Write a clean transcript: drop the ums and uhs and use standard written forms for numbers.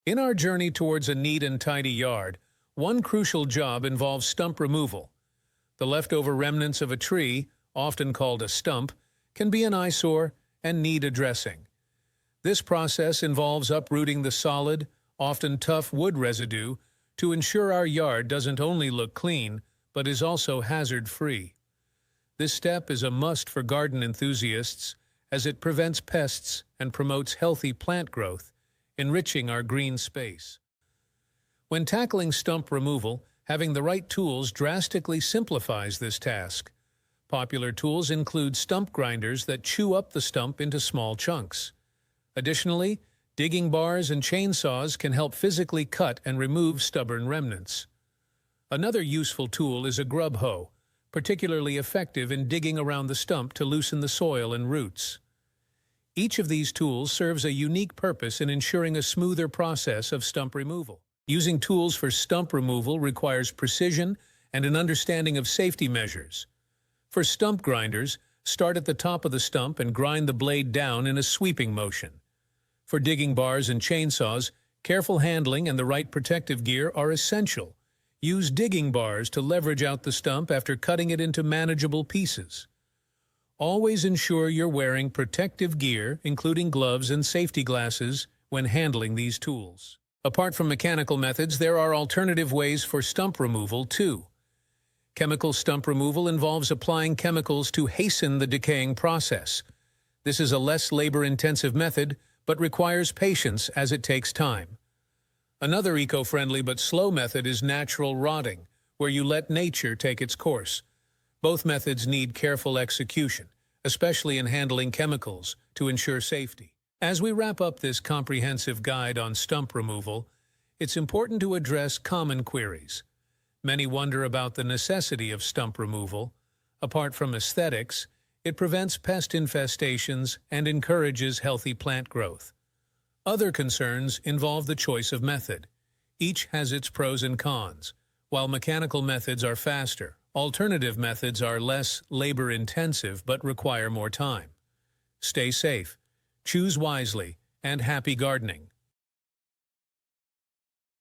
In our journey towards a neat and tidy yard, one crucial job involves stump removal. The leftover remnants of a tree, often called a stump, can be an eyesore and need addressing. This process involves uprooting the solid, often tough wood residue to ensure our yard doesn't only look clean, but is also hazard-free. This step is a must for garden enthusiasts as it prevents pests and promotes healthy plant growth, enriching our green space. When tackling stump removal, having the right tools drastically simplifies this task. Popular tools include stump grinders that chew up the stump into small chunks. Additionally, digging bars and chainsaws can help physically cut and remove stubborn remnants. Another useful tool is a grub hoe, particularly effective in digging around the stump to loosen the soil and roots. Each of these tools serves a unique purpose in ensuring a smoother process of stump removal. Using tools for stump removal requires precision and an understanding of safety measures. For stump grinders, start at the top of the stump and grind the blade down in a sweeping motion. For digging bars and chainsaws, careful handling and the right protective gear are essential. Use digging bars to leverage out the stump after cutting it into manageable pieces. Always ensure you're wearing protective gear, including gloves and safety glasses, when handling these tools. Apart from mechanical methods, there are alternative ways for stump removal, too. Chemical stump removal involves applying chemicals to hasten the decaying process. This is a less labor-intensive method, but requires patience as it takes time. Another eco-friendly but slow method is natural rotting, where you let nature take its course. Both methods need careful execution, especially in handling chemicals, to ensure safety. As we wrap up this comprehensive guide on stump removal, it's important to address common queries. Many wonder about the necessity of stump removal. Apart from aesthetics, it prevents pest infestations and encourages healthy plant growth. Other concerns involve the choice of method. Each has its pros and cons. While mechanical methods are faster, alternative methods are less labor-intensive but require more time. Stay safe, choose wisely, and happy gardening.